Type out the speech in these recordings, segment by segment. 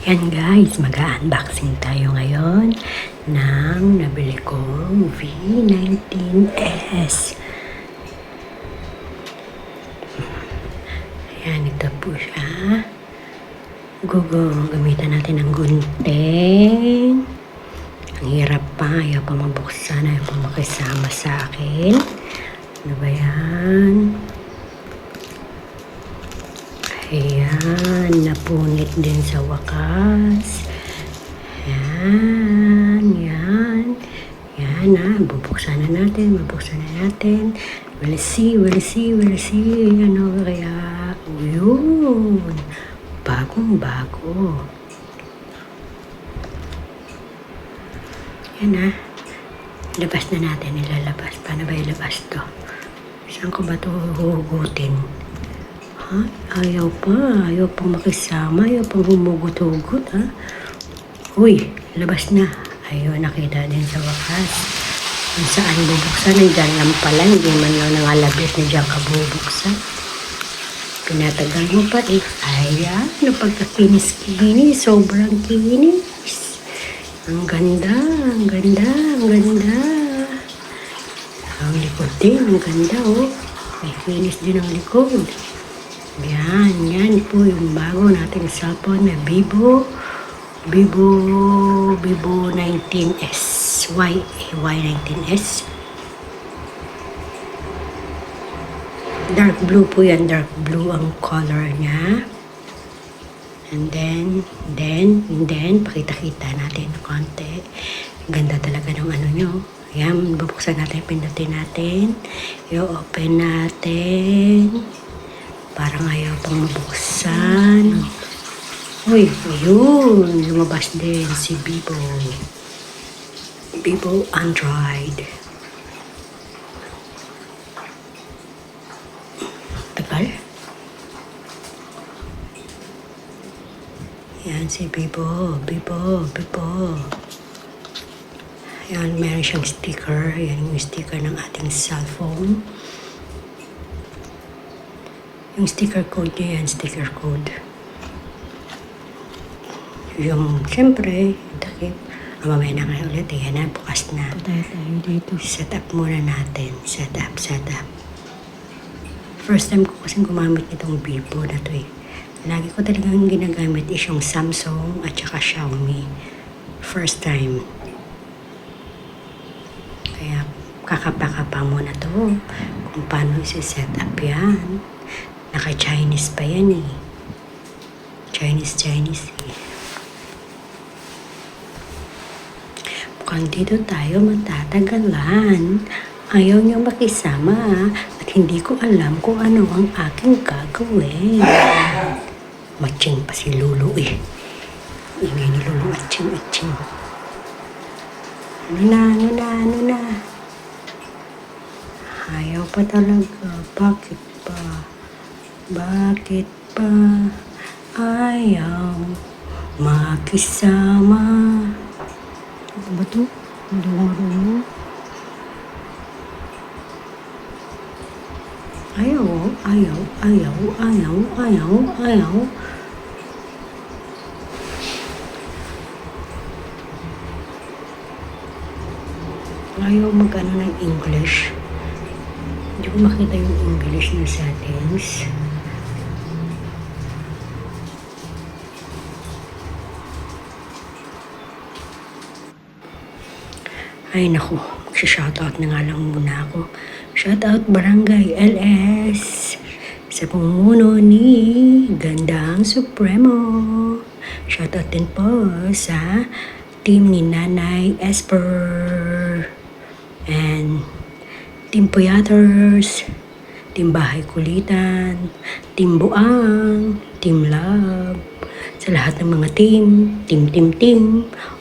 Yan guys, mag-unboxing tayo ngayon ng nabili kong V19S. Ayan, ito po siya. Gamitan natin ng gunting. Ang hirap pa, ayaw pa mabuksan, ayaw pa makisama sa akin. Ano ba yan? Ayan, napunit din sa wakas. Ayan, yan. Yan na, bubuksan na natin, We'll see. Ano kaya? Yun. Bagong-bago. Yan na. Labas na natin, ilalabas. Paano ba ilabas to? Saan ko ba to huhugutin? Ha? Ayaw pang makisama, ayaw pang humugot-hugot, ha? Uy, labas na. Ayun, nakita din sa wakas. Kung saan bubuksan, nandyan lang pala, hindi man lang nangalabit na dyan ka bubuksan. Pinatagal mo pa eh. Ayan, napagkakinis-kinis, sobrang kinis. Ang ganda. Ang likod din, ang ganda, oh. May kinis din ang likod. Yan po yung bago nating cellphone na Vivo 19S Y19S. Dark blue po yan, dark blue ang color niya. And then pakita-kita natin konti. Ganda talaga ng ano nyo. Yan, bubuksan natin, pindutin natin. I-open natin. Parang ayaw pang mabuksan. Uy, ayun. Lumabas din si Vivo Android. Tagal. Yan si Vivo. Yan, meron siyang sticker. Yan yung sticker ng ating cellphone. Yung sticker code niya yan, sticker code. Yung, siyempre, takip. Mamaya na kayo ulit, yan na, bukas na. Tayo dito. Set up muna natin. Set up. First time ko kasing gumamit itong Vivo na to eh. Lagi ko talagang ginagamit is yung Samsung at saka Xiaomi. First time. Kaya, kakapa-kapa muna to kung paano isi-set up yan. Naka-Chinese pa yan eh. Chinese eh. Mukhang dito tayo matatagalan. Ayaw niyo makisama at hindi ko alam kung ano ang aking gagawin. Matching pa si Lulu eh. Ingay ni Lulu, atching. Ano na. Ayaw pa talaga. Bakit pa ayaw makisama? Ano ba ito? Hindi ko marunong. Ayaw. Ayaw mag-ano ng English. Hindi ko makita yung English na settings. Ay naku, magsha-shoutout na nga lang muna ako. Shoutout Barangay LS sa pumuno ni Gandang Supremo. Shoutout din po sa team ni Nanay Esper and Team Puyaters, Team Bahay Kulitan, Team Buang, Team Love, sa lahat ng mga team,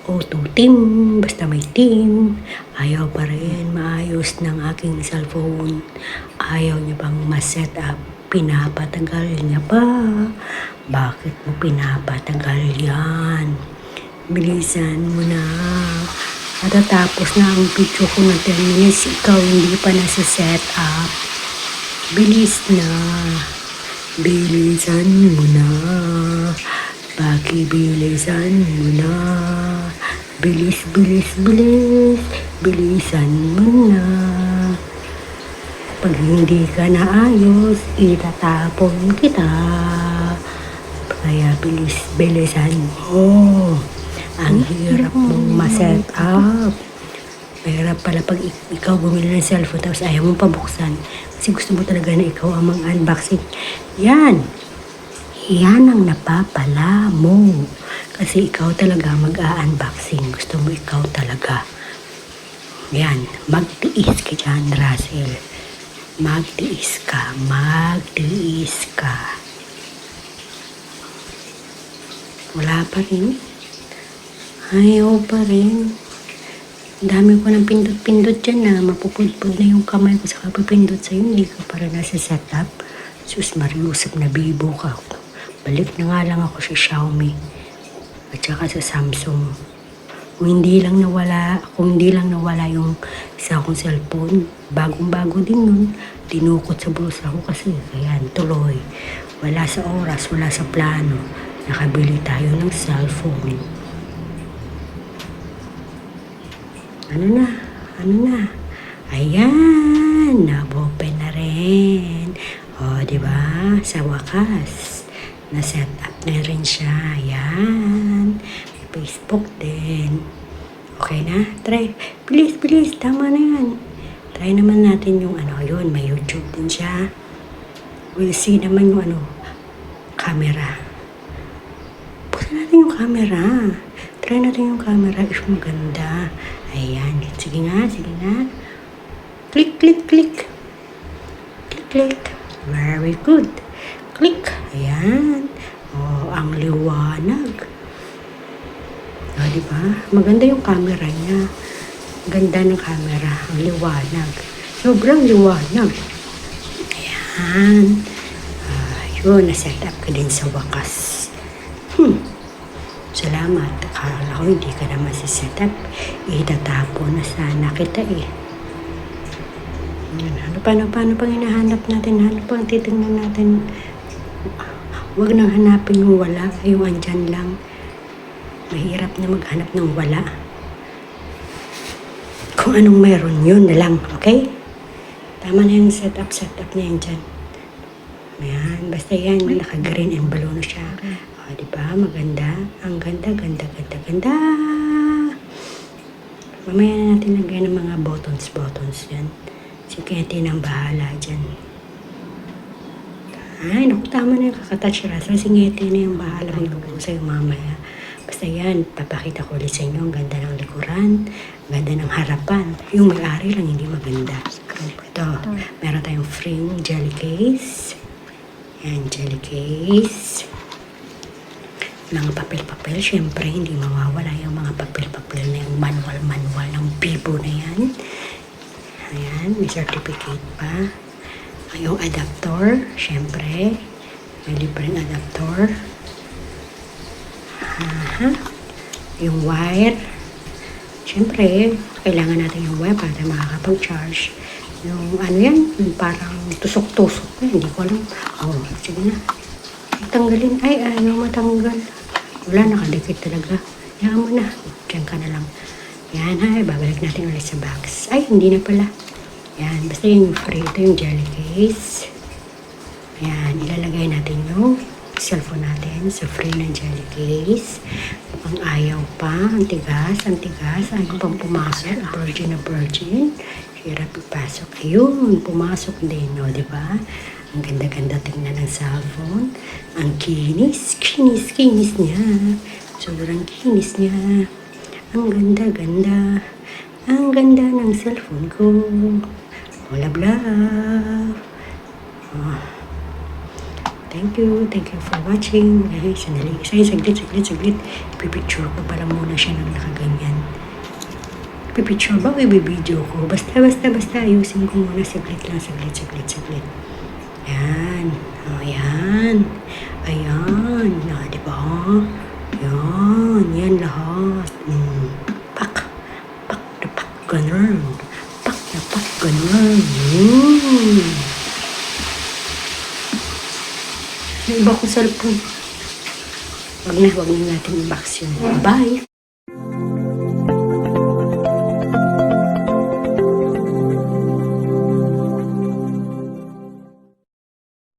auto team, basta may team, ayaw pa rin maayos ng aking cellphone, ayaw niya pang ma-set up, pinapatagal niya pa. Bakit mo pinapatagal yan? Bilisan mo na. Matatapos na ang video ko ng 10 minutes, ikaw hindi pa nasa-set up. Bilis na. Bilisan mo na. Pakibilisan mo na. Bilis. Bilisan mo na. Pag hindi ka naayos, itatapon kita. Kaya bilisan mo. Ang hirap mong ma-set up. Mahirap pala pag ikaw bumili ng cellphone tapos ayaw mong pabuksan. Kasi gusto mo talaga na ikaw ang mag-unboxing. Yan ang napapala mo. Kasi ikaw talaga mag-unboxing. Gusto mo ikaw talaga. Yan, magtiis ka dyan, Russell. Magtiis ka. Wala pa rin. Ayaw pa rin. Dami ko ng pindot-pindot dyan na mapupudpud na yung kamay ko sa kapapindot sa'yo. Hindi ka para nasa setup. Sus, mariusap na bibo ka. Balik na nga lang ako sa Xiaomi. At saka sa Samsung. Kung hindi lang nawala yung isa kong cellphone, bagong-bago din nun, tinukot sa bulsa ko kasi, ayan, tuloy. Wala sa oras, wala sa plano. Nakabili tayo ng cellphone. Ano na? Ayan, na-open na rin. O, diba? Sa wakas, na-set up na rin siya. Ayan. May Facebook din. Okay na? Try. Bilis. Tama na yan. Try naman natin yung yun. May YouTube din siya. We'll see naman yung camera. Buksan natin yung camera. Try natin yung camera. If maganda. Ayan. Sige nga. Click. Very good. Click. Ayan. Ang liwanag. Diba? Maganda yung camera niya. Ganda ng camera. Ang liwanag. Sobrang liwanag. Ayan. Yun. Na-set up ka din sa wakas. Salamat. Akala ko hindi ka naman si-set up. Itatapon na sana kita eh. Paano pang hinahanap natin? Ano pang titingnan natin? Huwag nang hanapin yung wala. Yung andyan lang. Mahirap na maghanap ng wala. Kung anong mayroon, yun na lang. Okay? Tama na yung setup na yan dyan. Ayan. Basta yan. Naka-green and blue na siya. Diba? Maganda. Ang ganda. Mamaya na natin lagyan ng mga buttons yan. Si Ketty nang bahala dyan. Ay, naku, tama na yung kakatouch rasa. Si Ketty na yung bahala magluto sa'yo mamaya. Basta yan, papakita ko ulit sa inyo. Ang ganda ng likuran. Ang ganda ng harapan. Yung may-ari lang hindi maganda. Ito, meron tayong frame jelly case. Yan, jelly case. Mga papel-papel, syempre hindi mawawala yung mga papel-papel na yung manual ng Vivo na yan. Ayan, may certificate pa. Yung adapter, syempre, may libreng adapter. Yung wire, syempre, kailangan natin yung wire para makakapag-charge. Yung yung parang tusok-tusok na, hindi ko alam. Sige na. Tanggalin. Ayaw matanggal. Wala, nakadikit talaga. Yan mo na. Diyan ka na lang. Yan, babalik natin ulit sa box. Hindi na pala. Yan, basta yung free. Ito yung jelly case. Yan, ilalagay natin yung cellphone natin sa free ng jelly case. Ang ayaw pa. Ang tigas. Ayaw pang pumasok. Virgin. Hirap ipasok. Ayun, pumasok din, no? Diba? Ang ganda-ganda tingnan ng cellphone. Ang kinis niya. Sobrang kinis niya. Ang ganda-ganda. Ang ganda ng cellphone ko. Love, love. Oh. Thank you for watching. Guys, sandali. Saglit. Pipicture ko pala muna siya ng nakaganyan. Pipicture ba o ibibideo ko? Basta. Ayusin ko muna. Saglit. Yan. O, yan. Ayan. Diba? Yan lahat. Pak. Ganun. Pak. Ganun. May iba kong cellphone. Wag na natin i-box yun. Bye!